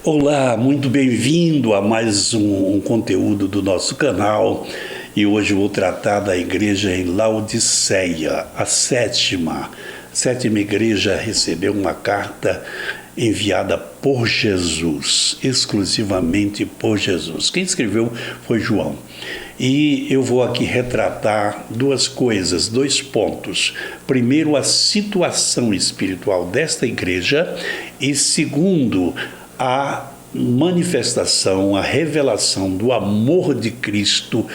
Olá, muito bem-vindo a mais um conteúdo do nosso canal. E hoje eu vou tratar da igreja em Laodiceia, a sétima igreja recebeu uma carta enviada por Jesus, exclusivamente por Jesus. Quem escreveu foi João. E eu vou aqui retratar duas coisas, dois pontos. Primeiro, a situação espiritual desta igreja e segundo, a manifestação, a revelação do amor de Cristo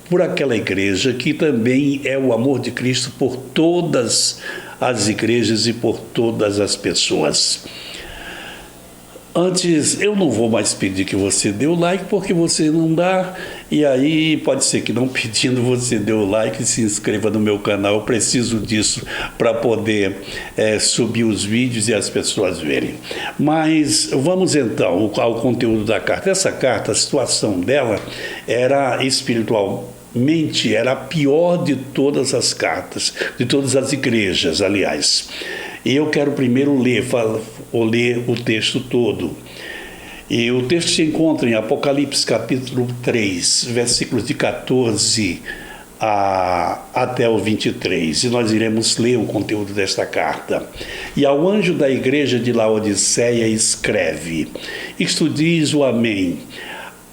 por aquela igreja, que também é o amor de Cristo por todas as igrejas e por todas as pessoas. Antes, eu não vou mais pedir que você dê o like, porque você não dá, e aí pode ser que não pedindo você dê o like e se inscreva no meu canal. Eu preciso disso para poder subir os vídeos e as pessoas verem. Mas vamos então ao conteúdo da carta. Essa carta, a situação dela era espiritualmente, era a pior de todas as cartas, de todas as igrejas, aliás. E eu quero primeiro ler o texto todo. E o texto se encontra em Apocalipse capítulo 3, versículos de 14 até o 23. E nós iremos ler o conteúdo desta carta. E ao anjo da igreja de Laodiceia escreve: Isto diz o Amém,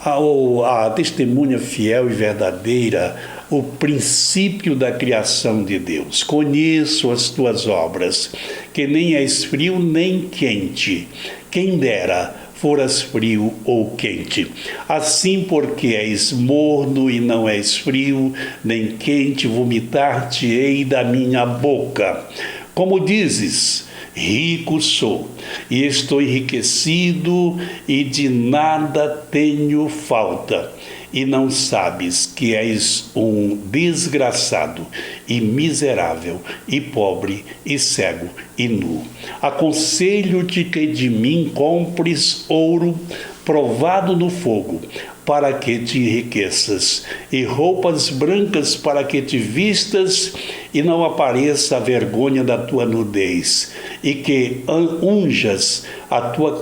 a testemunha fiel e verdadeira, o princípio da criação de Deus. Conheço as tuas obras, que nem és frio nem quente. Quem dera foras frio ou quente. Assim, porque és morno e não és frio nem quente, vomitar-te-ei da minha boca. Como dizes, rico sou, e estou enriquecido, e de nada tenho falta. E não sabes que és um desgraçado, e miserável, e pobre, e cego, e nu. Aconselho-te que de mim compres ouro provado no fogo, para que te enriqueças, e roupas brancas para que te vistas, e não apareça a vergonha da tua nudez, e que unjas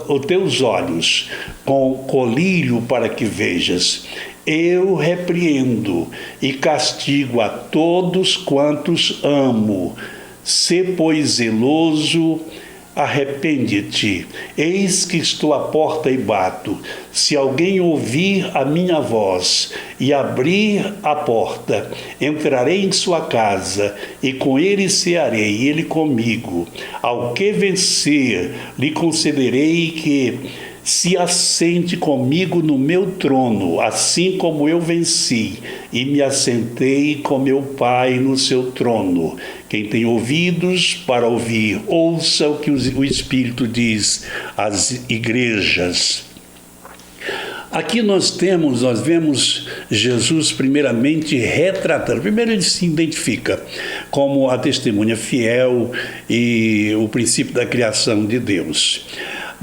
os teus olhos com colírio para que vejas. Eu repreendo e castigo a todos quantos amo. Sê, pois, zeloso, arrepende-te. Eis que estou à porta e bato. Se alguém ouvir a minha voz e abrir a porta, entrarei em sua casa, e com ele cearei, e ele comigo. Ao que vencer, lhe concederei que se assente comigo no meu trono, assim como eu venci e me assentei com meu Pai no seu trono. Quem tem ouvidos para ouvir, ouça o que o Espírito diz às igrejas. Aqui nós vemos Jesus primeiramente retratando. Primeiro ele se identifica como a testemunha fiel e o princípio da criação de Deus.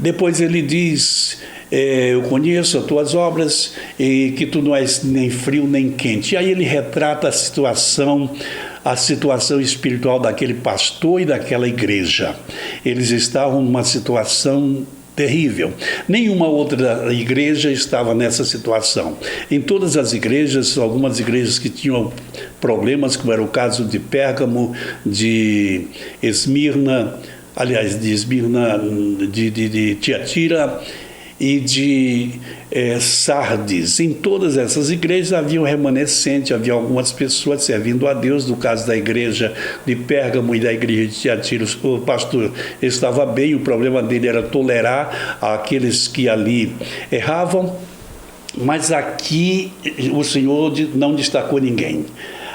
Depois ele diz, eu conheço as tuas obras e que tu não és nem frio nem quente. E aí ele retrata a situação espiritual daquele pastor e daquela igreja. Eles estavam numa situação terrível. Nenhuma outra igreja estava nessa situação. Em todas as igrejas, algumas igrejas que tinham problemas, como era o caso de Pérgamo, de Esmirna, de Tiatira e de Sardes. Em todas essas igrejas havia um remanescente, havia algumas pessoas servindo a Deus. No caso da igreja de Pérgamo e da igreja de Tiatira, o pastor estava bem, o problema dele era tolerar aqueles que ali erravam, mas aqui o Senhor não destacou ninguém.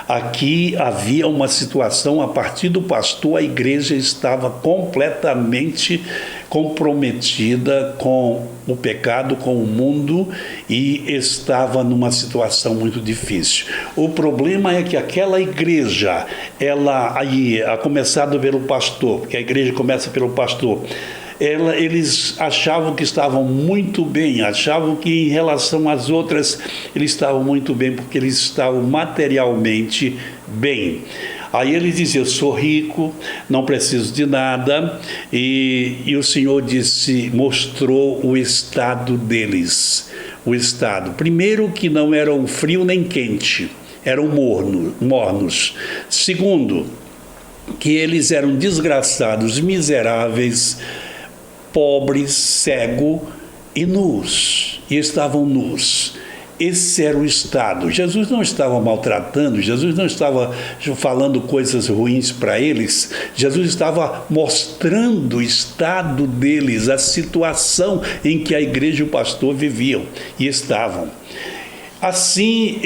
Aqui havia uma situação, a partir do pastor, a igreja estava completamente comprometida com o pecado, com o mundo, e estava numa situação muito difícil. O problema é que aquela igreja, a começado pelo pastor, porque a igreja começa pelo pastor, eles achavam que estavam muito bem, achavam que em relação às outras eles estavam muito bem, porque eles estavam materialmente bem. Aí ele dizia: eu sou rico, não preciso de nada, e o Senhor mostrou o estado deles. O estado, primeiro, que não eram frio nem quente, eram mornos. Segundo, que eles eram desgraçados, miseráveis, pobres, cegos e nus, e estavam nus. Esse era o estado. Jesus não estava maltratando, Jesus não estava falando coisas ruins para eles, Jesus estava mostrando o estado deles, a situação em que a igreja e o pastor viviam e estavam. Assim,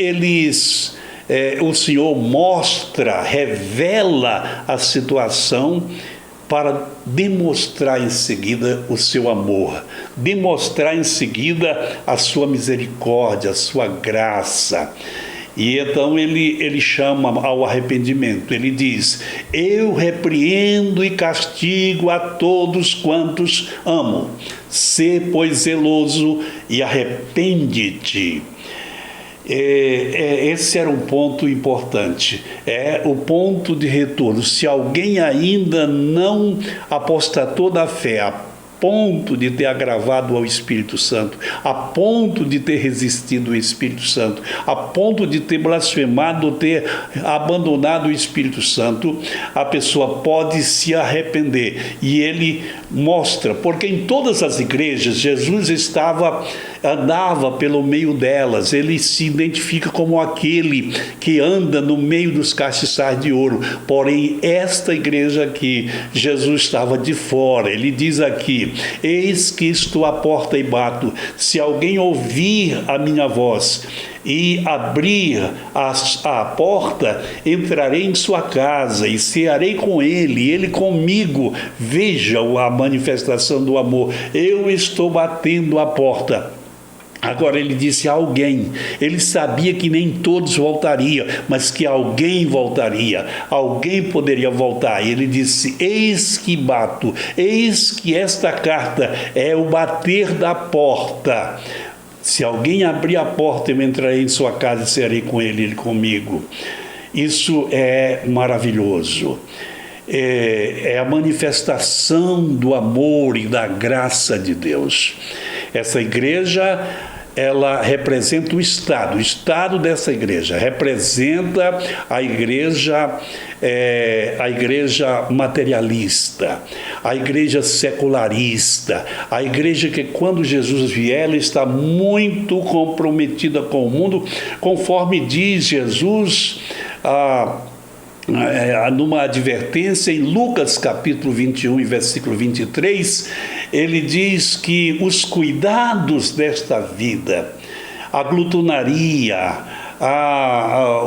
o Senhor mostra, revela a situação para demonstrar em seguida o seu amor, demonstrar em seguida a sua misericórdia, a sua graça. E então ele chama ao arrependimento. Ele diz: eu repreendo e castigo a todos quantos amo. Sê, pois, zeloso e arrepende-te. Esse era um ponto importante, o ponto de retorno. Se alguém ainda não apostatou da fé, a ponto de ter agravado ao Espírito Santo, a ponto de ter resistido ao Espírito Santo, a ponto de ter blasfemado, ter abandonado o Espírito Santo, a pessoa pode se arrepender. E ele mostra, porque em todas as igrejas Jesus andava pelo meio delas, ele se identifica como aquele que anda no meio dos castiçais de ouro. Porém, esta igreja aqui, Jesus estava de fora. Ele diz aqui: eis que estou à porta e bato, se alguém ouvir a minha voz e abrir a porta, entrarei em sua casa e cearei com ele, ele comigo. Veja a manifestação do amor. Eu estou batendo a porta. Agora ele disse alguém. Ele sabia que nem todos voltariam, mas que alguém voltaria, alguém poderia voltar. E ele disse: eis que bato, eis que esta carta é o bater da porta. Se alguém abrir a porta, eu entrarei em sua casa e serei com ele, ele comigo. Isso é maravilhoso. É a manifestação do amor e da graça de Deus. Essa igreja, ela representa o estado dessa igreja, representa a igreja materialista, a igreja secularista, a igreja que, quando Jesus vier, ela está muito comprometida com o mundo, conforme diz Jesus numa advertência em Lucas capítulo 21 e versículo 23, ele diz que os cuidados desta vida, a glutonaria, a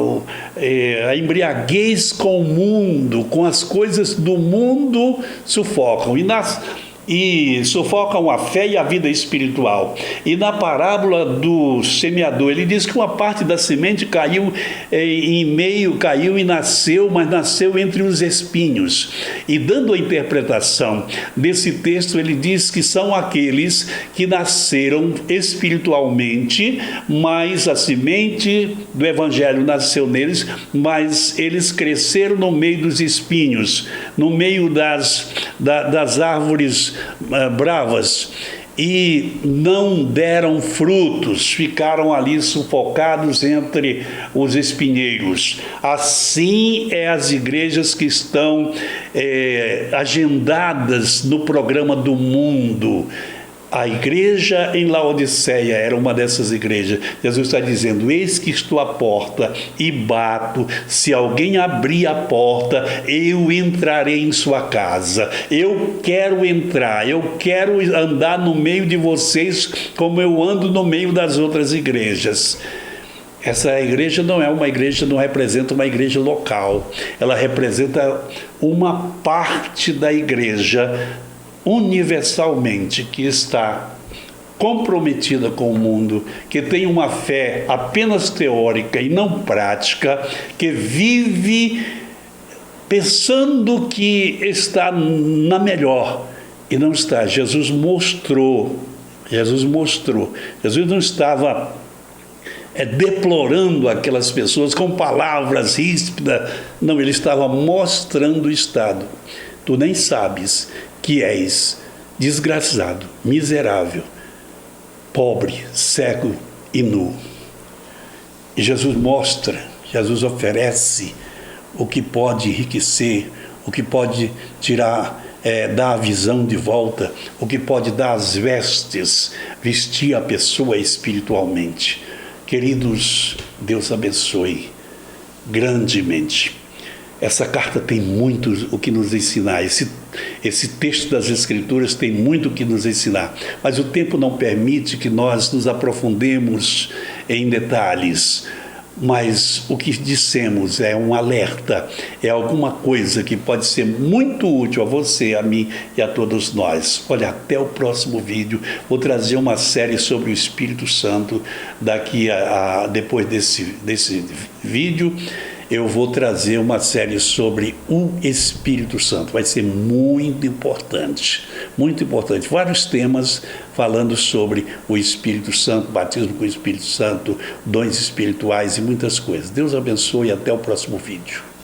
embriaguez com o mundo, com as coisas do mundo, sufocam. E sufocam a fé e a vida espiritual. E na parábola do semeador, ele diz que uma parte da semente caiu e nasceu, mas nasceu entre os espinhos. E dando a interpretação desse texto, ele diz que são aqueles que nasceram espiritualmente, mas a semente do evangelho nasceu neles, mas eles cresceram no meio dos espinhos, no meio das árvores bravas, e não deram frutos, ficaram ali sufocados entre os espinheiros. Assim é as igrejas que estão agendadas no programa do mundo. A igreja em Laodiceia era uma dessas igrejas. Jesus está dizendo: eis que estou à porta e bato. Se alguém abrir a porta, eu entrarei em sua casa. Eu quero entrar, eu quero andar no meio de vocês como eu ando no meio das outras igrejas. Essa igreja não representa uma igreja local. Ela representa uma parte da igreja universalmente, que está comprometida com o mundo, que tem uma fé apenas teórica e não prática, que vive pensando que está na melhor e não está. Jesus mostrou. Jesus não estava deplorando aquelas pessoas com palavras ríspidas. Não, ele estava mostrando o estado. Tu nem sabes que és desgraçado, miserável, pobre, cego e nu. E Jesus mostra, Jesus oferece o que pode enriquecer, o que pode tirar, dar a visão de volta, o que pode dar as vestes, vestir a pessoa espiritualmente. Queridos, Deus abençoe grandemente. Essa carta tem muito o que nos ensinar. Esse texto das Escrituras tem muito o que nos ensinar. Mas o tempo não permite que nós nos aprofundemos em detalhes. Mas o que dissemos é um alerta, é alguma coisa que pode ser muito útil a você, a mim e a todos nós. Olha, até o próximo vídeo. Vou trazer uma série sobre o Espírito Santo. Depois desse vídeo, eu vou trazer uma série sobre o Espírito Santo. Vai ser muito importante, muito importante. Vários temas falando sobre o Espírito Santo, batismo com o Espírito Santo, dons espirituais e muitas coisas. Deus abençoe e até o próximo vídeo.